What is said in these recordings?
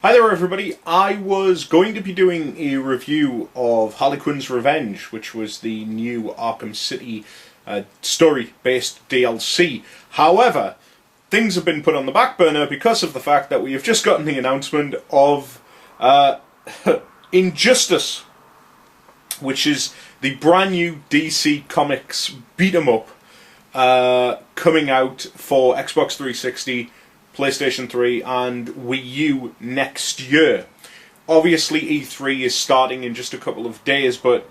Hi there everybody, I was going to be doing a review of Harley Quinn's Revenge, which was the new Arkham City story-based DLC. However, things have been put on the back burner because of the fact that we have just gotten the announcement of Injustice, which is the brand new DC Comics beat-em-up coming out for Xbox 360, PlayStation 3 and Wii U next year. Obviously E3 is starting in just a couple of days, but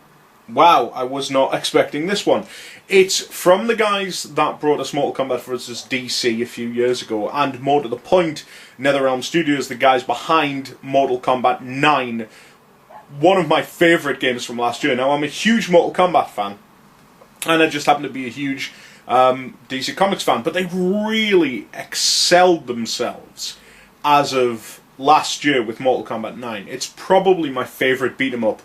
wow, I was not expecting this one. It's from the guys that brought us Mortal Kombat vs. DC a few years ago, and more to the point, NetherRealm Studios, the guys behind Mortal Kombat 9, one of my favourite games from last year. Now, I'm a huge Mortal Kombat fan, and I just happen to be a huge DC Comics fan, but they've really excelled themselves as of last year with Mortal Kombat 9. It's probably my favourite beat-em-up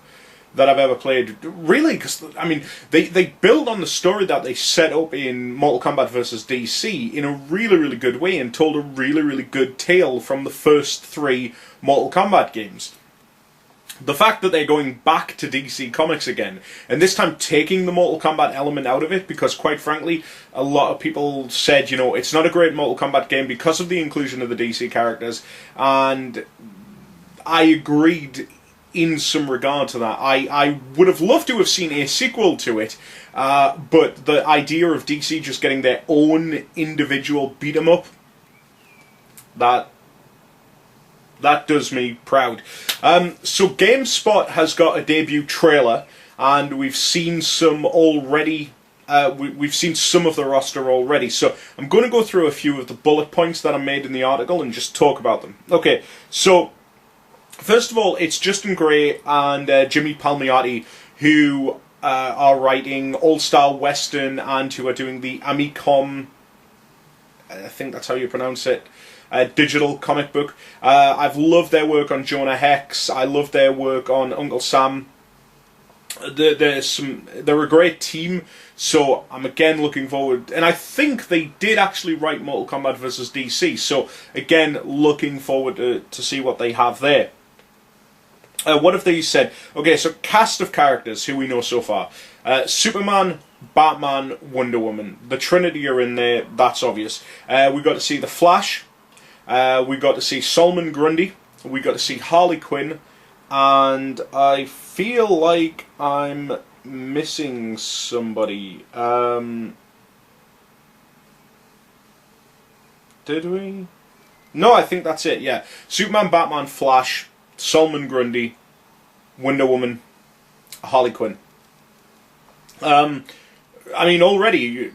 that I've ever played, really, because, I mean, they build on the story that they set up in Mortal Kombat vs. DC in a really, really good way and told a really, really good tale from the first three Mortal Kombat games. The fact that they're going back to DC Comics again, and this time taking the Mortal Kombat element out of it, because quite frankly, a lot of people said, you know, it's not a great Mortal Kombat game because of the inclusion of the DC characters, and I agreed in some regard to that. I would have loved to have seen a sequel to it, but the idea of DC just getting their own individual beat-em-up, that does me proud. So GameSpot has got a debut trailer, and we've seen some already. We've seen some of the roster already. So I'm going to go through a few of the bullet points that I made in the article and just talk about them. Okay, so first of all, it's Justin Gray and Jimmy Palmiotti who are writing All Star Western and who are doing the Amicom. I think that's how you pronounce it. Digital comic book. I've loved their work on Jonah Hex. I love their work on Uncle Sam. They're a great team, so I'm again looking forward. And I think they did actually write Mortal Kombat vs. DC, so again looking forward to see what they have there. What have they said? Okay, so cast of characters who we know so far. Superman, Batman, Wonder Woman. The Trinity are in there, that's obvious. We got to see The Flash. We got to see Solomon Grundy, we got to see Harley Quinn, and I feel like I'm missing somebody. Did we? No, I think that's it, yeah. Superman, Batman, Flash, Solomon Grundy, Wonder Woman, Harley Quinn. I mean, already,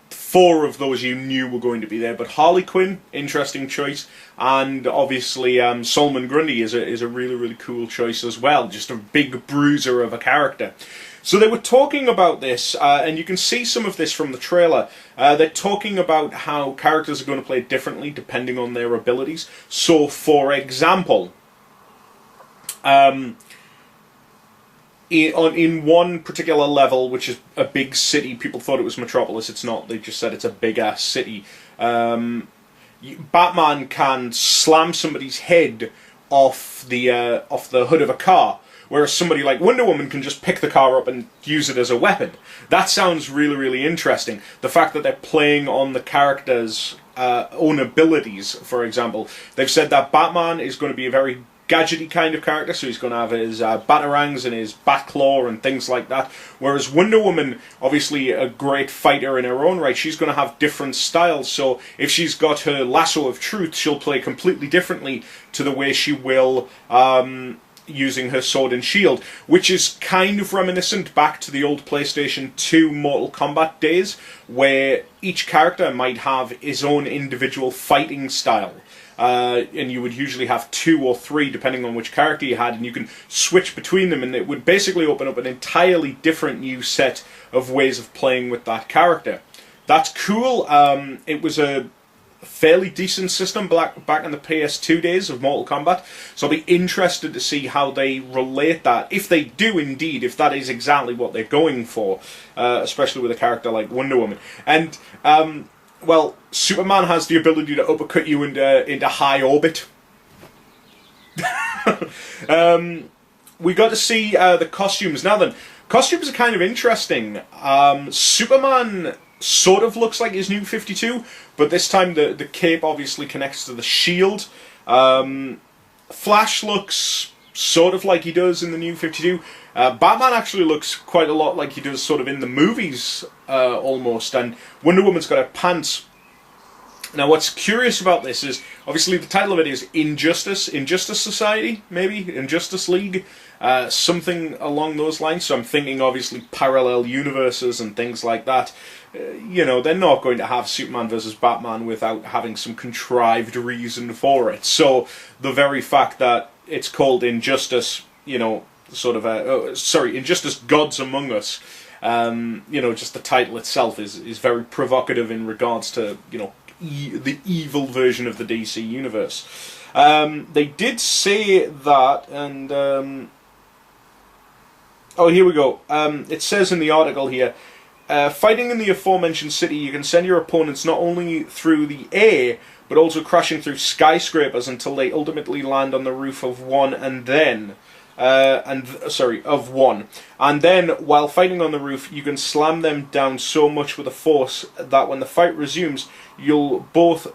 four of those you knew were going to be there, but Harley Quinn, interesting choice, and obviously Solomon Grundy is a really, really cool choice as well, just a big bruiser of a character. So they were talking about this, and you can see some of this from the trailer. They're talking about how characters are going to play differently depending on their abilities. So, for example, in one particular level, which is a big city, people thought it was Metropolis. It's not. They just said it's a big-ass city. Batman can slam somebody's head off the hood of a car, whereas somebody like Wonder Woman can just pick the car up and use it as a weapon. That sounds really, really interesting. The fact that they're playing on the characters' own abilities, for example. They've said that Batman is going to be a very gadgety kind of character, so he's going to have his batarangs and his bat claw and things like that. Whereas Wonder Woman, obviously a great fighter in her own right, she's going to have different styles. So if she's got her lasso of truth, she'll play completely differently to the way she will using her sword and shield, which is kind of reminiscent back to the old PlayStation 2 Mortal Kombat days, where each character might have his own individual fighting style. And you would usually have 2 or 3 depending on which character you had, and you can switch between them, and it would basically open up an entirely different new set of ways of playing with that character. That's cool. It was a fairly decent system back in the PS2 days of Mortal Kombat, so I'll be interested to see how they relate that, if they do indeed, if that is exactly what they're going for, especially with a character like Wonder Woman. And well, Superman has the ability to uppercut you into high orbit, We got to see the costumes. Now then, costumes are kind of interesting. Superman sort of looks like his new 52, but this time the cape obviously connects to the shield. Flash looks sort of like he does in the new 52. Batman actually looks quite a lot like he does sort of in the movies, almost, and Wonder Woman's got her pants. Now, what's curious about this is, obviously the title of it is Injustice Society, maybe? Injustice League? Something along those lines, so I'm thinking obviously parallel universes and things like that. You know, they're not going to have Superman versus Batman without having some contrived reason for it. So, the very fact that it's called Injustice, you know, sort of Injustice Gods Among Us, you know, just the title itself is very provocative in regards to, you know, the evil version of the DC universe. They did say that, and oh, here we go. It says in the article here, fighting in the aforementioned city, you can send your opponents not only through the air, but also crashing through skyscrapers until they ultimately land on the roof of one, and then of one. And then, while fighting on the roof, you can slam them down so much with a force that when the fight resumes, you're both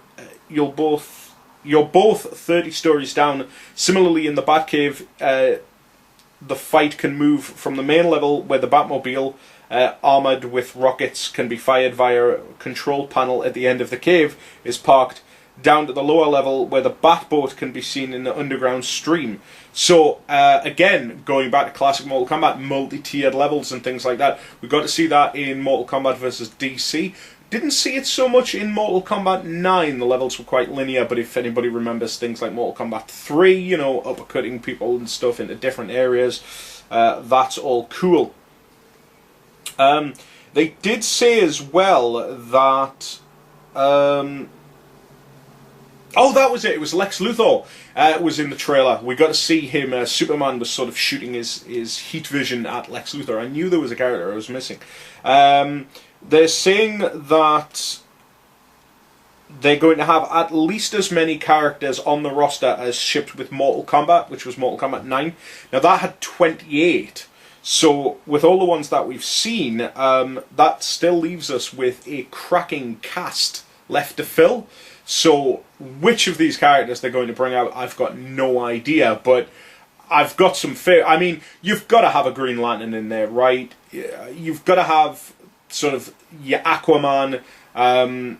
30 stories down. Similarly, in the Batcave, the fight can move from the main level where the Batmobile, armoured with rockets, can be fired via a control panel at the end of the cave, is parked, down to the lower level where the Batboat can be seen in the underground stream. So, again, going back to classic Mortal Kombat, multi-tiered levels and things like that. We got to see that in Mortal Kombat vs. DC. Didn't see it so much in Mortal Kombat 9. The levels were quite linear, but if anybody remembers things like Mortal Kombat 3, you know, uppercutting people and stuff into different areas, that's all cool. They did say as well that... oh, that was it. It was Lex Luthor. Was in the trailer. We got to see him. Superman was sort of shooting his heat vision at Lex Luthor. I knew there was a character I was missing. They're saying that they're going to have at least as many characters on the roster as shipped with Mortal Kombat, which was Mortal Kombat 9. Now, that had 28. So, with all the ones that we've seen, that still leaves us with a cracking cast left to fill. So, which of these characters they're going to bring out, I've got no idea, but I've got some fear. I mean, you've got to have a Green Lantern in there, right? You've got to have sort of your Aquaman. I'm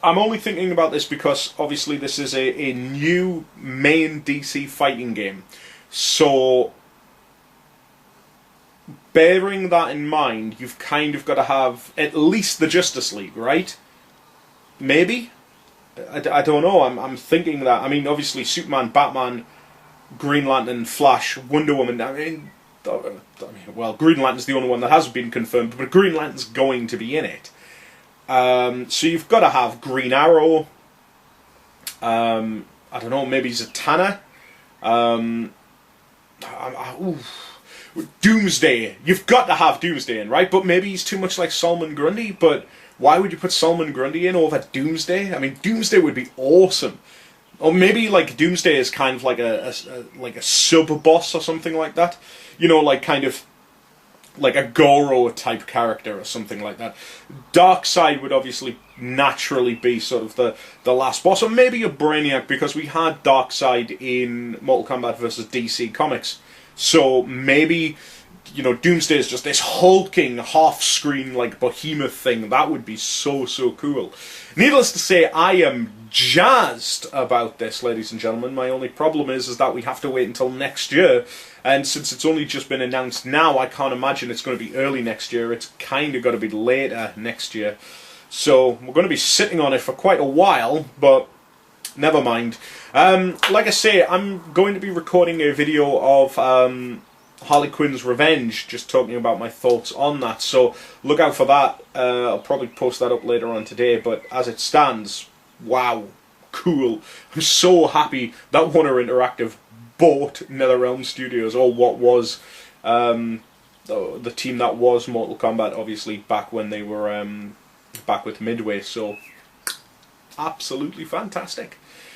only thinking about this because, obviously, this is a new main DC fighting game. So, bearing that in mind, you've kind of got to have at least the Justice League, right? Maybe? I don't know. I'm thinking that. I mean, obviously, Superman, Batman, Green Lantern, Flash, Wonder Woman. I mean, well, Green Lantern's the only one that hasn't been confirmed, but Green Lantern's going to be in it. So you've got to have Green Arrow. I don't know. Maybe Zatanna. Doomsday. You've got to have Doomsday in, right? But maybe he's too much like Solomon Grundy. But why would you put Solomon Grundy in over Doomsday? I mean, Doomsday would be awesome. Or maybe like Doomsday is kind of like a sub boss or something like that. You know, like kind of like a Goro type character or something like that. Darkseid would obviously naturally be sort of the last boss, or maybe a Brainiac, because we had Darkseid in Mortal Kombat vs. DC Comics. So maybe, you know, Doomsday is just this hulking half-screen like behemoth thing. That would be so cool. Needless to say, I am jazzed about this, ladies and gentlemen. My only problem is that we have to wait until next year. And since it's only just been announced now, I can't imagine it's going to be early next year. It's kind of got to be later next year. So we're going to be sitting on it for quite a while, but never mind. Like I say, I'm going to be recording a video of Harley Quinn's Revenge, just talking about my thoughts on that. So look out for that. I'll probably post that up later on today, but as it stands, wow, cool. I'm so happy that Warner Interactive bought NetherRealm Studios, or what was the team that was Mortal Kombat, obviously, back when they were back with Midway. So absolutely fantastic.